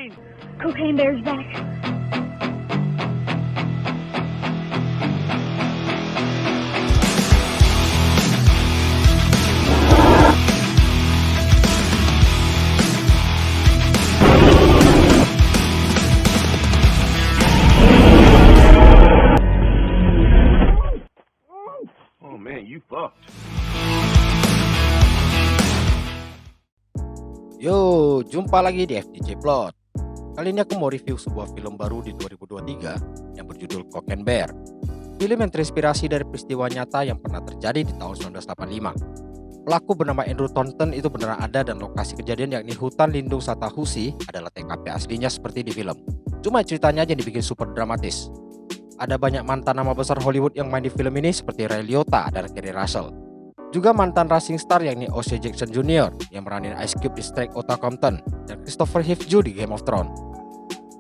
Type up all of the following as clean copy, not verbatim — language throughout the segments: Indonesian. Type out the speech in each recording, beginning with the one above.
cocaine. Cocaine Bear's back. Oh man, you fucked. Yo, jumpa lagi di FDJ Plot. Kali ini aku mau review sebuah film baru di 2023 yang berjudul Cocaine Bear. Film yang terinspirasi dari peristiwa nyata yang pernah terjadi di tahun 1985. Pelaku bernama Andrew Thornton itu beneran ada dan lokasi kejadian yakni hutan lindung Chattahoochee adalah TKP aslinya seperti di film. Cuma ceritanya aja dibikin super dramatis. Ada banyak mantan nama besar Hollywood yang main di film ini seperti Ray Liotta dan Kerry Russell. Juga mantan racing star yakni O.J. Jackson Jr. yang meranin Ice Cube di Strike Outta Compton dan Christopher Hivju di Game of Thrones.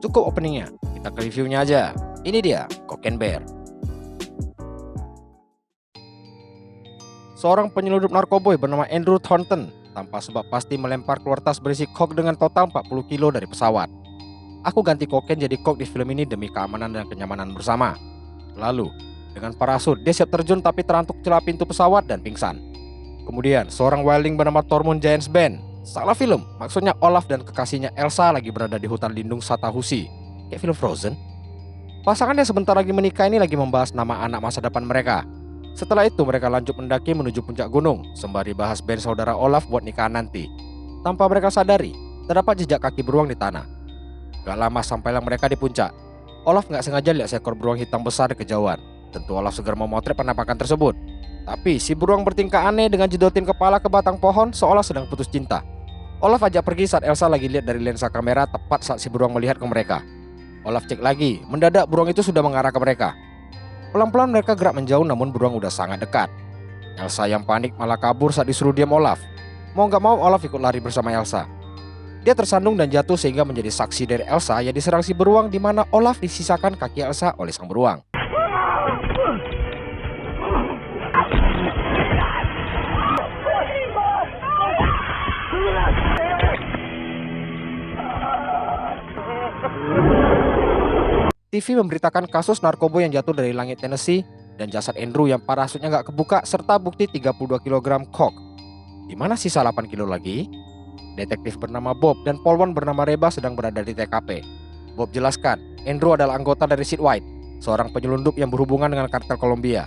Cukup openingnya, kita ke reviewnya aja. Ini dia, Cocaine Bear. Seorang penyeludup narkoboy bernama Andrew Thornton tanpa sebab pasti melempar keluar tas berisi coke dengan total 40 kilo dari pesawat. Aku ganti kokain jadi coke di film ini demi keamanan dan kenyamanan bersama. Lalu, dengan parasut, dia siap terjun tapi terantuk celah pintu pesawat dan pingsan. Kemudian, seorang wildling bernama Tormund Giants Band. Salah film, maksudnya Olaf dan kekasihnya Elsa lagi berada di hutan lindung Chattahoochee. Kayak film Frozen. Pasangan yang sebentar lagi menikah ini lagi membahas nama anak masa depan mereka. Setelah itu mereka lanjut mendaki menuju puncak gunung, sembari bahas band saudara Olaf buat nikahan nanti. Tanpa mereka sadari, terdapat jejak kaki beruang di tanah. Gak lama sampailah mereka di puncak. Olaf gak sengaja lihat seekor beruang hitam besar di kejauhan. Tentu Olaf segera memotret penampakan tersebut. Tapi si beruang bertingkah aneh dengan jedotin kepala ke batang pohon seolah sedang putus cinta. Olaf ajak pergi saat Elsa lagi lihat dari lensa kamera tepat saat si beruang melihat ke mereka. Olaf cek lagi, mendadak beruang itu sudah mengarah ke mereka. Pelan-pelan mereka gerak menjauh namun beruang udah sangat dekat. Elsa yang panik malah kabur saat disuruh diam Olaf. Mau gak mau Olaf ikut lari bersama Elsa. Dia tersandung dan jatuh sehingga menjadi saksi dari Elsa yang diserang si beruang di mana Olaf disisakan kaki Elsa oleh sang beruang. TV memberitakan kasus narkoba yang jatuh dari langit Tennessee dan jasad Andrew yang parasutnya nggak kebuka serta bukti 32 kg coke. Di mana sisa 8 kilo lagi? Detektif bernama Bob dan polwan bernama Reba sedang berada di TKP. Bob jelaskan, Andrew adalah anggota dari Sid White, seorang penyelundup yang berhubungan dengan kartel Colombia.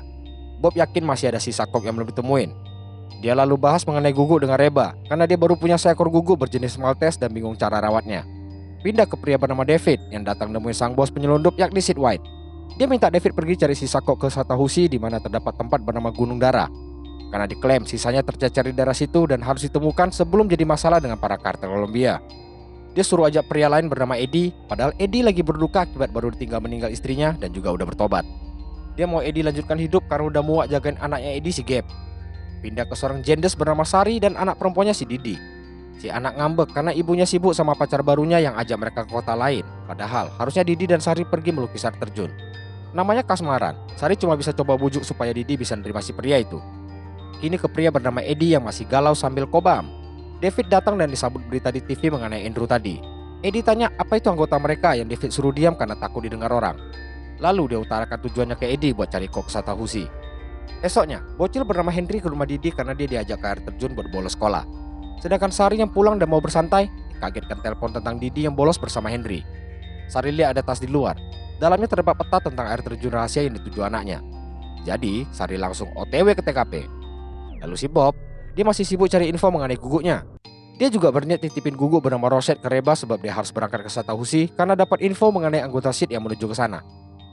Bob yakin masih ada sisa coke yang belum ditemuin. Dia lalu bahas mengenai guguk dengan Reba karena dia baru punya seekor guguk berjenis Maltese dan bingung cara rawatnya. Pindah ke pria bernama David yang datang nemuin sang bos penyelundup yakni Sid White. Dia minta David pergi cari sisa coke ke Chattahoochee di mana terdapat tempat bernama Gunung Darah. Karena diklaim sisanya tercecer di daerah situ dan harus ditemukan sebelum jadi masalah dengan para kartel Colombia. Dia suruh ajak pria lain bernama Eddie, padahal Eddie lagi berduka akibat baru ditinggal meninggal istrinya dan juga udah bertobat. Dia mau Eddie lanjutkan hidup karena udah muak jagain anaknya Eddie si Gabe. Pindah ke seorang jendes bernama Sari dan anak perempuannya si Didi. Si anak ngambek karena ibunya sibuk sama pacar barunya yang ajak mereka ke kota lain. Padahal harusnya Didi dan Sari pergi melukis air terjun. Namanya kasmaran. Sari cuma bisa coba bujuk supaya Didi bisa nerima si pria itu. Kini ke pria bernama Eddie yang masih galau sambil kobam. David datang dan disambut berita di TV mengenai Andrew tadi. Eddie tanya apa itu anggota mereka yang David suruh diam karena takut didengar orang. Lalu dia utarakan tujuannya ke Eddie buat cari coke Chattahoochee. Esoknya, bocil bernama Henry ke rumah Didi karena dia diajak ke air terjun buat bolos sekolah. Sedangkan Sari yang pulang dan mau bersantai, dikagetkan telepon tentang Didi yang bolos bersama Henry. Sari lihat ada tas di luar. Dalamnya terdapat peta tentang air terjun rahasia yang dituju anaknya. Jadi, Sari langsung OTW ke TKP. Lalu si Bob, dia masih sibuk cari info mengenai guguknya. Dia juga berniat titipin guguk bernama Rosette ke Reba sebab dia harus berangkat ke Chattahoochee karena dapat info mengenai anggota Sid yang menuju ke sana.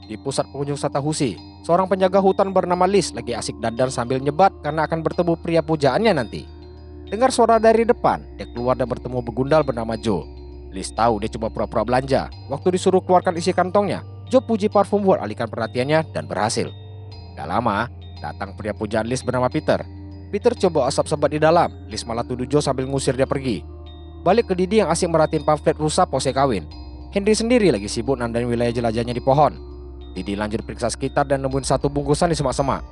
Di pusat pengunjung Chattahoochee, seorang penjaga hutan bernama Liz lagi asik dandan sambil nyebat karena akan bertemu pria pujaannya nanti. Dengar suara dari depan, dia keluar dan bertemu begundal bernama Joe. Liz tahu dia cuma pura-pura belanja. Waktu disuruh keluarkan isi kantongnya, Joe puji parfum buat alihkan perhatiannya dan berhasil. Gak lama, datang pria pujaan Liz bernama Peter. Peter coba asap sebat di dalam, Liz malah tuduh Joe sambil ngusir dia pergi. Balik ke Didi yang asik merhatiin pamflet rusa pose kawin. Henry sendiri lagi sibuk nandain wilayah jelajahnya di pohon. Didi lanjut periksa sekitar dan nemuin satu bungkusan di semak-semak.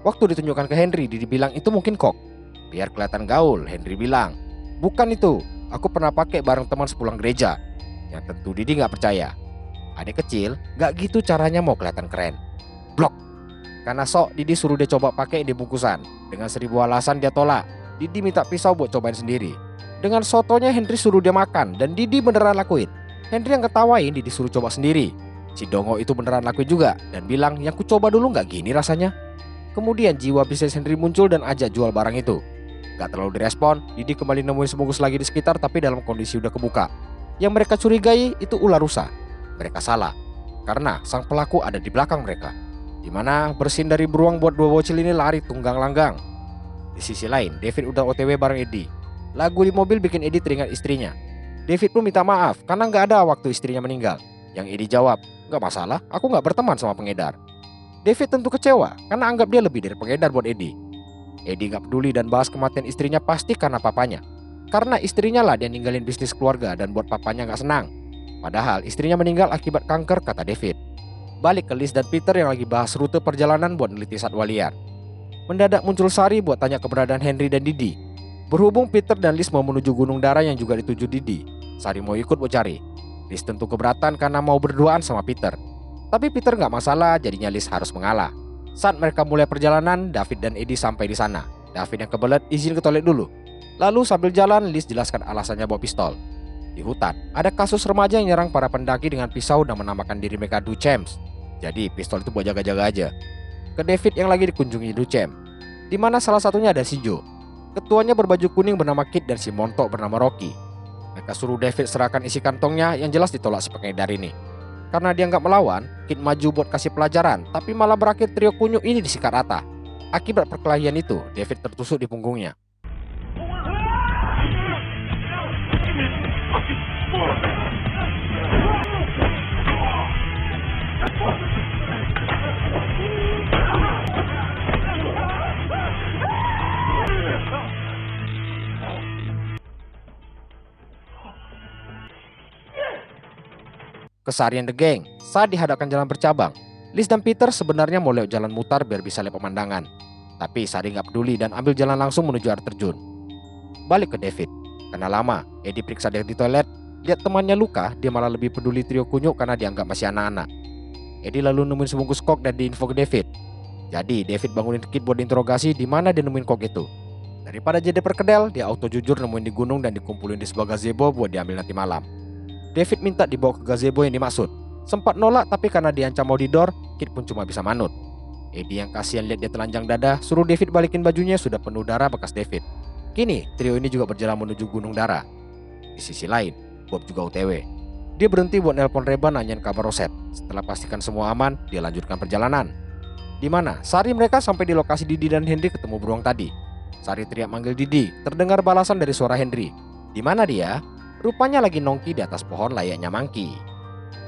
Waktu ditunjukkan ke Henry, Didi bilang itu mungkin coke. Biar kelihatan gaul, Henry bilang, bukan itu, aku pernah pakai bareng teman sepulang gereja. Yang tentu Didi nggak percaya. Adik kecil nggak gitu caranya mau kelihatan keren. Blok. Karena sok Didi suruh dia coba pakai di bungkusan. Dengan 1000 alasan dia tolak. Didi minta pisau buat cobain sendiri. Dengan sotonya Henry suruh dia makan dan Didi beneran lakuin. Henry yang ketawain Didi suruh coba sendiri. Si Dongo itu beneran lakuin juga dan bilang yang ku coba dulu nggak gini rasanya. Kemudian jiwa bisnis Henry muncul dan ajak jual barang itu. Gak terlalu direspon, Didi kembali nemuin sebungkus lagi di sekitar tapi dalam kondisi udah kebuka. Yang mereka curigai itu ular rusa. Mereka salah, karena sang pelaku ada di belakang mereka. Dimana bersin dari beruang buat dua bocil ini lari tunggang langgang. Di sisi lain, David udah OTW bareng Eddie. Lagu di mobil bikin Eddie teringat istrinya. David pun minta maaf karena gak ada waktu istrinya meninggal. Yang Eddie jawab, gak masalah, aku gak berteman sama pengedar. David tentu kecewa karena anggap dia lebih dari pengedar buat Eddie. Eddie gak peduli dan bahas kematian istrinya pasti karena papanya. Karena istrinya lah dia ninggalin bisnis keluarga dan buat papanya gak senang. Padahal istrinya meninggal akibat kanker, kata David. Balik ke Liz dan Peter yang lagi bahas rute perjalanan buat neliti satwa liar. Mendadak muncul Sari buat tanya keberadaan Henry dan Didi. Berhubung Peter dan Liz mau menuju Gunung Dara yang juga dituju Didi, Sari mau ikut buat cari. Liz tentu keberatan karena mau berduaan sama Peter. Tapi Peter gak masalah, jadinya Liz harus mengalah. Saat mereka mulai perjalanan, David dan Eddie sampai di sana. David yang kebelet izin ke toilet dulu. Lalu sambil jalan, Liz jelaskan alasannya bawa pistol. Di hutan, ada kasus remaja yang nyerang para pendaki dengan pisau dan menamakan diri mereka Duchamps. Jadi pistol itu buat jaga-jaga aja. Ke David yang lagi dikunjungi Duchamp, di mana salah satunya ada si Joe. Ketuanya berbaju kuning bernama Kit dan si montok bernama Rocky. Mereka suruh David serahkan isi kantongnya yang jelas ditolak si pengedar ini. Karena dia nggak melawan, Kit maju buat kasih pelajaran, tapi malah berakhir trio kunyuk ini disikat rata. Akibat perkelahian itu, David tertusuk di punggungnya. Keseharian The Gang, saat dihadapkan jalan bercabang, Liz dan Peter sebenarnya mau lewat jalan mutar biar bisa lihat pemandangan. Tapi Sari nggak peduli dan ambil jalan langsung menuju air terjun. Balik ke David, karena lama Eddie periksa dia di toilet, lihat temannya luka, dia malah lebih peduli trio kunyuk karena dianggap masih anak-anak. Eddie lalu nemuin sebungkus kok dan diinfo ke David. Jadi David bangunin Kit buat diinterogasi di mana dia nemuin kok itu. Daripada jadi perkedel, dia auto jujur nemuin di gunung dan dikumpulin di sebuah gazebo buat diambil nanti malam. David minta dibawa ke gazebo yang dimaksud. Sempat nolak tapi karena diancam mau didor, Kit pun cuma bisa manut. Eddie yang kasihan lihat dia telanjang dada, suruh David balikin bajunya sudah penuh darah bekas David. Kini trio ini juga berjalan menuju Gunung Dara. Di sisi lain, Bob juga OTW. Dia berhenti buat nelpon Reba nanyain kabar Roset. Setelah pastikan semua aman, dia lanjutkan perjalanan. Di mana sehari mereka sampai di lokasi Didi dan Henry ketemu beruang tadi. Sari teriak manggil Didi, terdengar balasan dari suara Henry. Di mana dia? Rupanya lagi nongki di atas pohon layaknya mangki.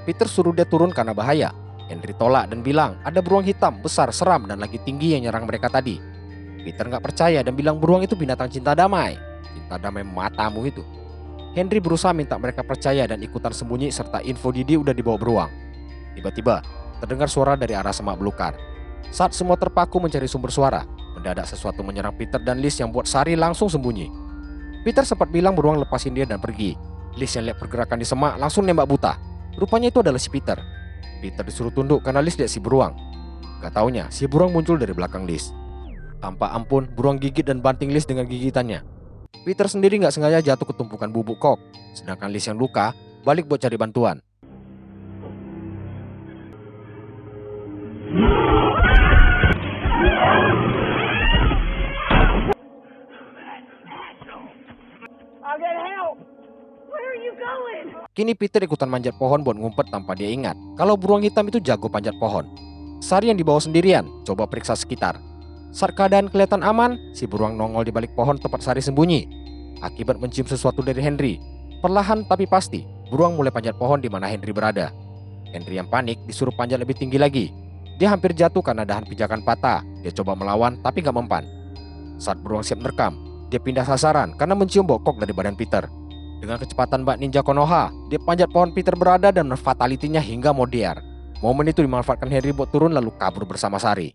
Peter suruh dia turun karena bahaya. Henry tolak dan bilang ada beruang hitam besar, seram dan lagi tinggi yang nyerang mereka tadi. Peter gak percaya dan bilang beruang itu binatang cinta damai. Cinta damai matamu itu. Henry berusaha minta mereka percaya dan ikutan sembunyi serta info Didi udah dibawa beruang. Tiba-tiba terdengar suara dari arah semak belukar. Saat semua terpaku mencari sumber suara, mendadak sesuatu menyerang Peter dan Liz yang buat Sari langsung sembunyi. Peter sempat bilang beruang lepasin dia dan pergi. Liz yang lihat pergerakan di semak langsung nembak buta. Rupanya itu adalah si Peter. Peter disuruh tunduk karena Liz lihat si beruang. Gak taunya si beruang muncul dari belakang Liz. Tanpa ampun, beruang gigit dan banting Liz dengan gigitannya. Peter sendiri gak sengaja jatuh ke tumpukan bubuk kok. Sedangkan Liz yang luka balik buat cari bantuan. Kini Peter ikutan manjat pohon buat ngumpet tanpa dia ingat kalau beruang hitam itu jago panjat pohon. Sari yang dibawa sendirian coba periksa sekitar. Saat keadaan kelihatan aman, si beruang nongol di balik pohon tempat Sari sembunyi. Akibat mencium sesuatu dari Henry, perlahan tapi pasti beruang mulai panjat pohon di mana Henry berada. Henry yang panik disuruh panjat lebih tinggi lagi. Dia hampir jatuh karena dahan pijakan patah. Dia coba melawan tapi gak mempan. Saat beruang siap merekam, dia pindah sasaran karena mencium bokok dari badan Peter. Dengan kecepatan bak ninja Konoha, dia panjat pohon Peter berada dan fatalitinya hingga modiar. Momen itu dimanfaatkan Henry buat turun lalu kabur bersama Sari.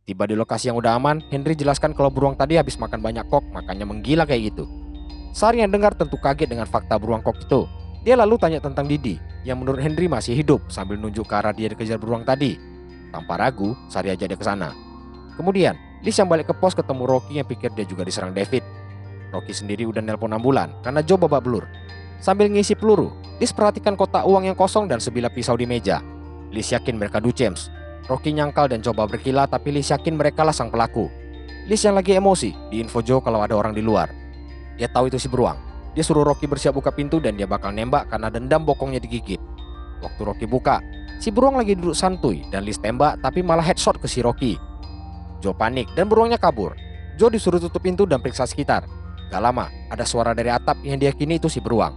Tiba di lokasi yang udah aman, Henry jelaskan kalau beruang tadi habis makan banyak kok, makanya menggila kayak gitu. Sari yang dengar tentu kaget dengan fakta beruang kok itu. Dia lalu tanya tentang Didi, yang menurut Henry masih hidup, sambil nunjuk ke arah dia dikejar beruang tadi. Tanpa ragu, Sari ajak dia ke sana. Kemudian, Liz yang balik ke pos ketemu Rocky yang pikir dia juga diserang David. Rocky sendiri udah nelpon ambulan karena Joe babak belur. Sambil ngisi peluru, Liz perhatikan kotak uang yang kosong dan sebilah pisau di meja. Liz yakin mereka Duchems. Rocky nyangkal dan coba berkilah, tapi Liz yakin mereka lah sang pelaku. Liz yang lagi emosi, diinfo Joe kalau ada orang di luar. Dia tahu itu si beruang. Dia suruh Rocky bersiap buka pintu dan dia bakal nembak karena dendam bokongnya digigit. Waktu Rocky buka, si beruang lagi duduk santuy dan Liz tembak tapi malah headshot ke si Rocky. Joe panik dan beruangnya kabur. Joe disuruh tutup pintu dan periksa sekitar. Gak lama, ada suara dari atap yang diyakini itu si beruang.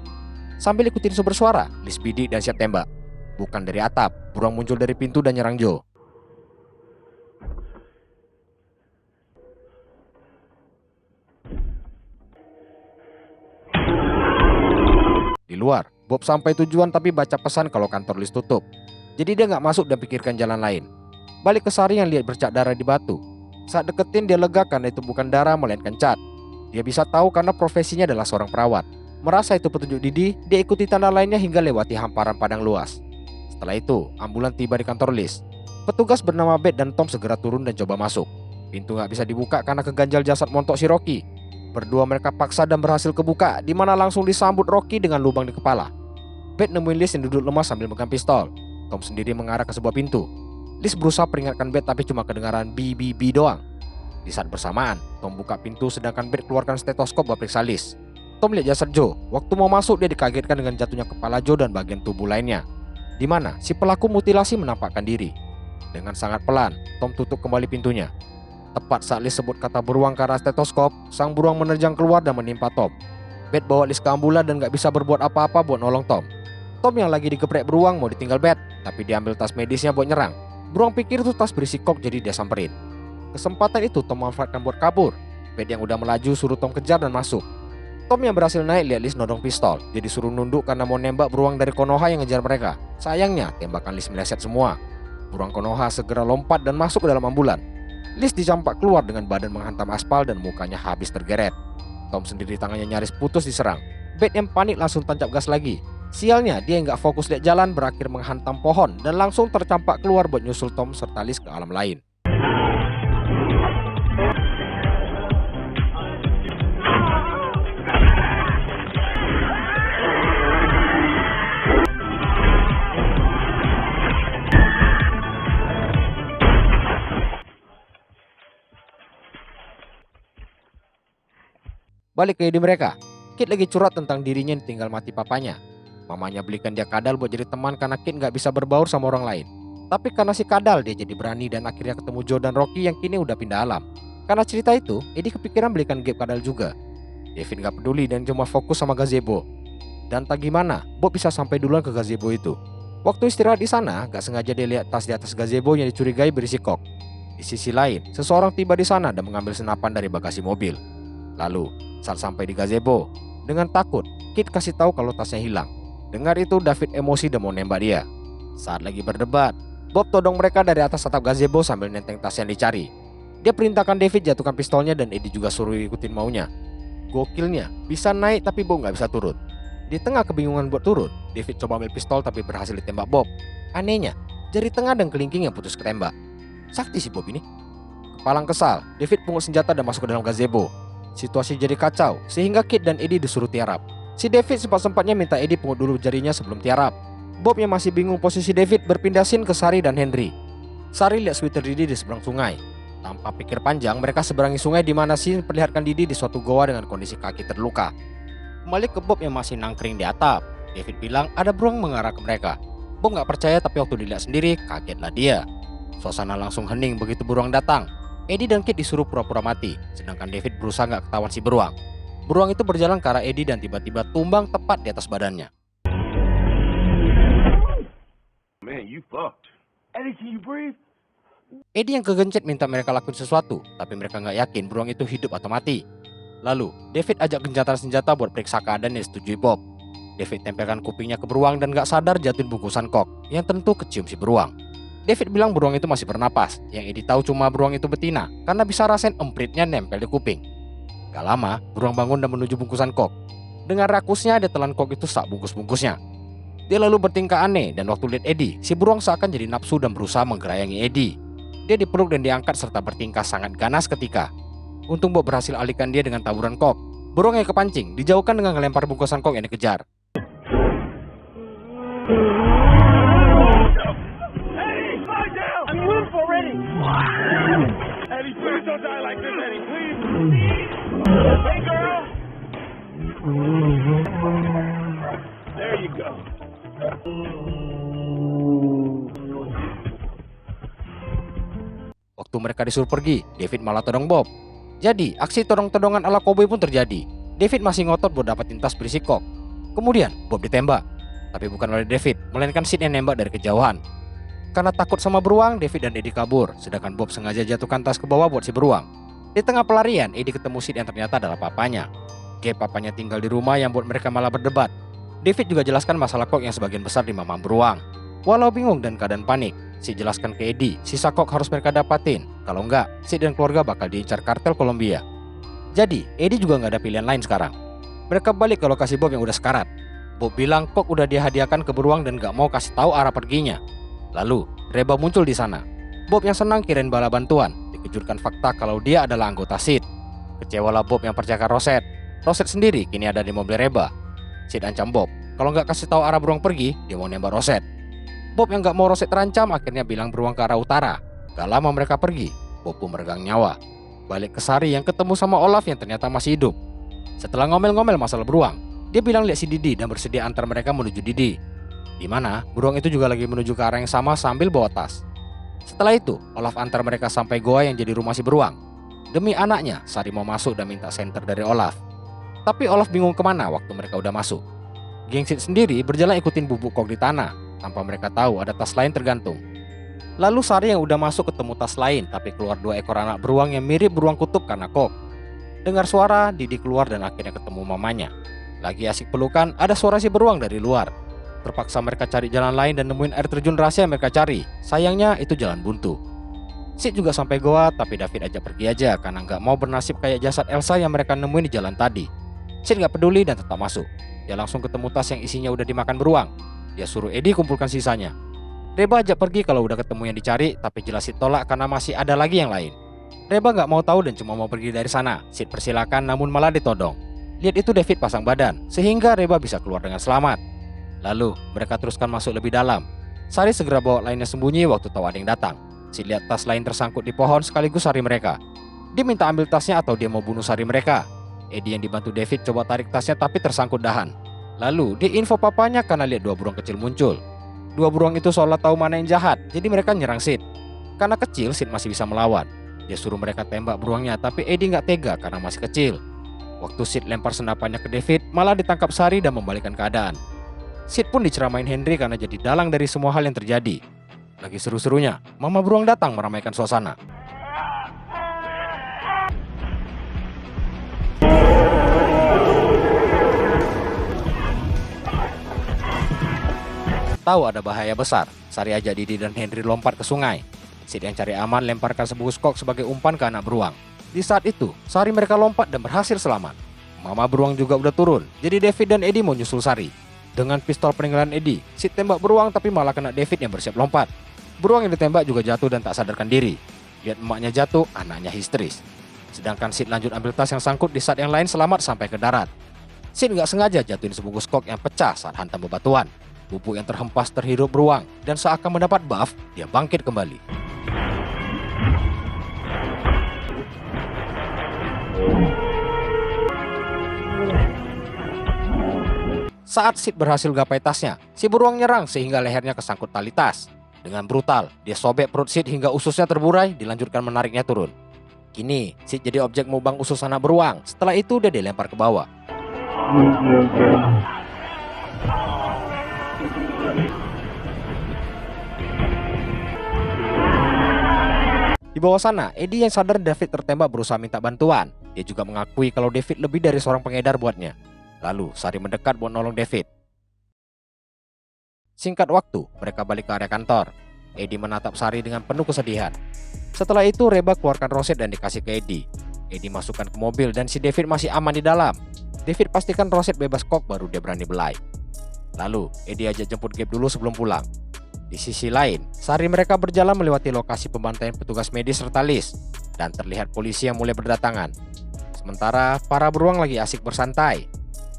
Sambil ikutin sumber suara, Liz bidik dan siap tembak. Bukan dari atap, beruang muncul dari pintu dan nyerang Joe. Di luar, Bob sampai tujuan tapi baca pesan kalau kantor Liz tutup. Jadi dia nggak masuk dan pikirkan jalan lain. Balik ke Sari yang lihat bercak darah di batu. Saat deketin dia lega karena itu bukan darah melainkan cat. Dia bisa tahu karena profesinya adalah seorang perawat. Merasa itu petunjuk Didi, dia ikuti tanda lainnya hingga lewati hamparan padang luas. Setelah itu, ambulan tiba di kantor Liz. Petugas bernama Beth dan Tom segera turun dan coba masuk. Pintu nggak bisa dibuka karena keganjal jasad montok si Rocky. Berdua mereka paksa dan berhasil kebuka, di mana langsung disambut Rocky dengan lubang di kepala. Beth nemuin Liz yang duduk lemas sambil megang pistol. Tom sendiri mengarah ke sebuah pintu. Liz berusaha peringatkan Beth tapi cuma kedengaran bi doang. Di saat bersamaan, Tom buka pintu sedangkan Beth keluarkan stetoskop buat periksa Liz. Tom lihat jasad Joe. Waktu mau masuk dia dikagetkan dengan jatuhnya kepala Joe dan bagian tubuh lainnya, di mana si pelaku mutilasi menampakkan diri. Dengan sangat pelan, Tom tutup kembali pintunya. Tepat saat Liz sebut kata beruang ke arah stetoskop, sang beruang menerjang keluar dan menimpa Tom. Beth bawa Liz ke ambulan dan gak bisa berbuat apa-apa buat nolong Tom. Tom yang lagi digeprek beruang mau ditinggal Beth, tapi diambil tas medisnya buat nyerang. Beruang pikir itu tas berisi kok jadi dia samperin. Kesempatan itu Tom manfaatkan buat kabur. Beth yang udah melaju suruh Tom kejar dan masuk. Tom yang berhasil naik lihat Liz nodong pistol. Dia disuruh nunduk karena mau nembak beruang dari Konoha yang ngejar mereka. Sayangnya tembakan Liz meleset semua. Beruang Konoha segera lompat dan masuk ke dalam ambulan. Liz dicampak keluar dengan badan menghantam aspal dan mukanya habis tergeret. Tom sendiri tangannya nyaris putus diserang. Beth yang panik langsung tancap gas lagi. Sialnya dia yang gak fokus lihat jalan berakhir menghantam pohon dan langsung tercampak keluar buat nyusul Tom serta Liz ke alam lain. Balik ke ide mereka, Kit lagi curhat tentang dirinya yang tinggal mati papanya. Mamanya belikan dia kadal buat jadi teman karena Kit gak bisa berbaur sama orang lain. Tapi karena si kadal dia jadi berani dan akhirnya ketemu Joe dan Rocky yang kini udah pindah alam. Karena cerita itu, Eddie kepikiran belikan Gabe kadal juga. David gak peduli dan cuma fokus sama gazebo. Dan tak gimana, Bob bisa sampai duluan ke gazebo itu. Waktu istirahat di sana, gak sengaja dia lihat tas di atas gazebo yang dicurigai berisi kok. Di sisi lain, seseorang tiba di sana dan mengambil senapan dari bagasi mobil. Lalu, saat sampai di gazebo, dengan takut, Kit kasih tahu kalau tasnya hilang. Dengar itu, David emosi dan mau nembak dia. Saat lagi berdebat, Bob todong mereka dari atas atap gazebo sambil nenteng tas yang dicari. Dia perintahkan David jatuhkan pistolnya dan Eddie juga suruh ikutin maunya. Gokilnya, bisa naik tapi Bob gak bisa turun. Di tengah kebingungan buat turun, David coba ambil pistol tapi berhasil ditembak Bob. Anehnya, jari tengah dan kelingking yang putus ketembak. Sakti si Bob ini. Kepalang kesal, David pungut senjata dan masuk ke dalam gazebo. Situasi jadi kacau, sehingga Kit dan Eddie disuruh tiarap. Si David sempat-sempatnya minta Eddie pungut dulu jarinya sebelum tiarap. Bob yang masih bingung posisi David berpindah scene ke Sari dan Henry. Sari lihat sweater Didi di seberang sungai. Tanpa pikir panjang, mereka seberangi sungai di mana scene perlihatkan Didi di suatu goa dengan kondisi kaki terluka. Kembali ke Bob yang masih nangkring di atap. David bilang ada beruang mengarah ke mereka. Bob gak percaya tapi waktu dilihat sendiri, kagetlah dia. Suasana langsung hening begitu beruang datang. Eddie dan Kit disuruh pura-pura mati, sedangkan David berusaha gak ketahuan si beruang. Beruang itu berjalan ke arah Eddie dan tiba-tiba tumbang tepat di atas badannya. Man, you fucked. Eddie, can you breathe? Eddie yang kegencet minta mereka lakuin sesuatu, tapi mereka gak yakin beruang itu hidup atau mati. Lalu, David ajak gencatan senjata buat periksa keadaan yang disetujui Bob. David tempelkan kupingnya ke beruang dan gak sadar jatuhin bungkusan kok, yang tentu kecium si beruang. David bilang beruang itu masih bernapas. Yang Eddie tahu cuma beruang itu betina karena bisa rasain empritnya nempel di kuping. Gak lama, beruang bangun dan menuju bungkusan kok. Dengan rakusnya, dia telan kok itu sak bungkus-bungkusnya. Dia lalu bertingkah aneh dan waktu lihat Eddie, si beruang seakan jadi nafsu dan berusaha menggerayangi Eddie. Dia dipeluk dan diangkat serta bertingkah sangat ganas ketika untung Bob berhasil alihkan dia dengan taburan kok. Beruang yang kepancing dijauhkan dengan melempar bungkusan kok yang dikejar. Eddie, please don't die like this, Eddie, please. Hey, girl. There you go. Waktu mereka disuruh pergi, David malah todong Bob. Jadi, aksi todong-todongan ala koboi pun terjadi. David masih ngotot buat dapatin tas berisi kok. Kemudian, Bob ditembak. Tapi bukan oleh David, melainkan Sid yang nembak dari kejauhan. Karena takut sama beruang, David dan Eddie kabur, sedangkan Bob sengaja jatuhkan tas ke bawah buat si beruang. Di tengah pelarian, Eddie ketemu Sid yang ternyata adalah papanya. Papanya tinggal di rumah yang buat mereka malah berdebat. David juga jelaskan masalah kok yang sebagian besar di mamam beruang. Walau bingung dan keadaan panik, Sid jelaskan ke Eddie, sisa kok harus mereka dapatin. Kalau enggak, Sid dan keluarga bakal diincar kartel Kolombia. Jadi, Eddie juga nggak ada pilihan lain sekarang. Mereka balik ke lokasi Bob yang udah sekarat. Bob bilang kok udah dia hadiahkan ke beruang dan gak mau kasih tahu arah perginya. Lalu, Reba muncul di sana. Bob yang senang kirain bala bantuan, dikejutkan fakta kalau dia adalah anggota Sid. Kecewalah Bob yang percayakan Rosette. Rosette sendiri kini ada di mobil Reba. Sid ancam Bob, kalau nggak kasih tahu arah beruang pergi, dia mau nembak Rosette. Bob yang nggak mau Rosette terancam akhirnya bilang beruang ke arah utara. Gak lama mereka pergi, Bob pun meregang nyawa. Balik ke Sari yang ketemu sama Olaf yang ternyata masih hidup. Setelah ngomel-ngomel masalah beruang, dia bilang lihat si Didi dan bersedia antar mereka menuju Didi. Di mana beruang itu juga lagi menuju ke arah yang sama sambil bawa tas. Setelah itu, Olaf antar mereka sampai goa yang jadi rumah si beruang. Demi anaknya, Sari mau masuk dan minta senter dari Olaf. Tapi Olaf bingung kemana waktu mereka udah masuk. Geng Sid sendiri berjalan ikutin bubuk kok di tanah, tanpa mereka tahu ada tas lain tergantung. Lalu Sari yang udah masuk ketemu tas lain, tapi keluar 2 ekor anak beruang yang mirip beruang kutub karena kok. Dengar suara, Didi keluar dan akhirnya ketemu mamanya. Lagi asik pelukan, ada suara si beruang dari luar. Terpaksa mereka cari jalan lain dan nemuin air terjun rahasia yang mereka cari. Sayangnya itu jalan buntu. Sid juga sampai goa, tapi David ajak pergi aja karena nggak mau bernasib kayak jasad Elsa yang mereka nemuin di jalan tadi. Sid nggak peduli dan tetap masuk. Dia langsung ketemu tas yang isinya udah dimakan beruang. Dia suruh Eddie kumpulkan sisanya. Reba ajak pergi kalau udah ketemu yang dicari, tapi jelas Sid tolak karena masih ada lagi yang lain. Reba nggak mau tahu dan cuma mau pergi dari sana. Sid persilakan namun malah ditodong. Lihat itu David pasang badan, sehingga Reba bisa keluar dengan selamat. Lalu mereka teruskan masuk lebih dalam. Sari segera bawa lainnya sembunyi waktu tahu ada yang datang. Sid lihat tas lain tersangkut di pohon sekaligus Sari mereka. Dia minta ambil tasnya atau dia mau bunuh Sari mereka. Eddie yang dibantu David coba tarik tasnya tapi tersangkut dahan. Lalu dia info papanya karena lihat 2 beruang kecil muncul. 2 beruang itu seolah tahu mana yang jahat, jadi mereka nyerang Sid. Karena kecil, Sid masih bisa melawan. Dia suruh mereka tembak beruangnya, tapi Eddie nggak tega karena masih kecil. Waktu Sid lempar senapannya ke David, malah ditangkap Sari dan membalikkan keadaan. Sid pun diceramain Henry karena jadi dalang dari semua hal yang terjadi. Lagi seru-serunya, Mama Beruang datang meramaikan suasana. Tahu ada bahaya besar, Sari ajak Didi dan Henry lompat ke sungai. Sid yang cari aman lemparkan sebungkus kok sebagai umpan ke anak beruang. Di saat itu, Sari mereka lompat dan berhasil selamat. Mama Beruang juga udah turun, jadi David dan Eddie mau nyusul Sari. Dengan pistol peninggalan Eddie, Sid tembak beruang tapi malah kena David yang bersiap lompat. Beruang yang ditembak juga jatuh dan tak sadarkan diri. Lihat emaknya jatuh, anaknya histeris. Sedangkan Sid lanjut ambil tas yang sangkut di saat yang lain selamat sampai ke darat. Sid nggak sengaja jatuhin sebungkus kok yang pecah saat hantam bebatuan. Bubuk yang terhempas terhirup beruang dan seakan mendapat buff, dia bangkit kembali. Saat Sid berhasil gapai tasnya, si beruang nyerang sehingga lehernya kesangkut tali tas. Dengan brutal, dia sobek perut Sid hingga ususnya terburai, dilanjutkan menariknya turun. Kini, Sid jadi objek mubang usus anak beruang. Setelah itu, dia dilempar ke bawah. Di bawah sana, Eddie yang sadar David tertembak berusaha minta bantuan. Dia juga mengakui kalau David lebih dari seorang pengedar buatnya. Lalu, Sari mendekat buat nolong David. Singkat waktu, mereka balik ke area kantor. Eddie menatap Sari dengan penuh kesedihan. Setelah itu Reba keluarkan roset dan dikasih ke Eddie. Eddie masukkan ke mobil dan si David masih aman di dalam. David pastikan roset bebas kok baru dia berani belai. Lalu Eddie ajak jemput Gabe dulu sebelum pulang. Di sisi lain, Sari mereka berjalan melewati lokasi pembantaian petugas medis serta Liz, dan terlihat polisi yang mulai berdatangan. Sementara para beruang lagi asik bersantai,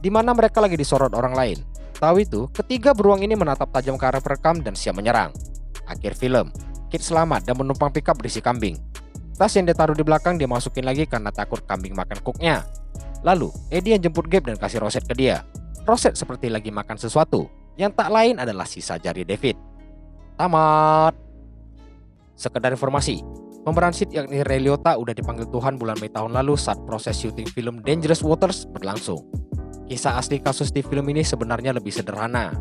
di mana mereka lagi disorot orang lain. Tahu itu, ketiga beruang ini menatap tajam ke arah perekam dan siap menyerang. Akhir film, Kit selamat dan menumpang pickup berisi kambing. Tas yang ditaruh di belakang dia masukin lagi karena takut kambing makan cooknya. Lalu, Eddie yang jemput Gabe dan kasih roset ke dia. Roset seperti lagi makan sesuatu, yang tak lain adalah sisa jari David. Tamat. Sekedar informasi, pemeran Sid yakni Ray Liotta udah dipanggil Tuhan bulan Mei tahun lalu saat proses syuting film Dangerous Waters berlangsung. Kisah asli kasus di film ini sebenarnya lebih sederhana,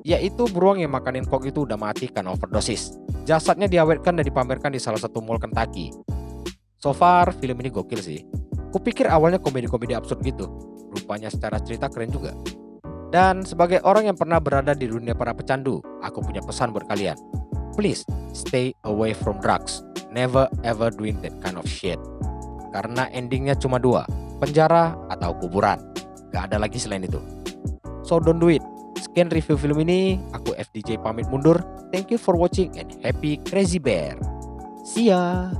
yaitu beruang yang makanin kok itu udah mati karena overdosis. Jasadnya diawetkan dan dipamerkan di salah satu mall Kentucky. So far, film ini gokil sih. Kupikir awalnya komedi-komedi absurd gitu, rupanya secara cerita keren juga. Dan sebagai orang yang pernah berada di dunia para pecandu, aku punya pesan buat kalian. Please, stay away from drugs. Never ever doing that kind of shit. Karena endingnya cuma dua, penjara atau kuburan. Gak ada lagi selain itu. So don't do it. Sekian review film ini, aku FDJ pamit mundur. Thank you for watching and happy Crazy Bear. See ya.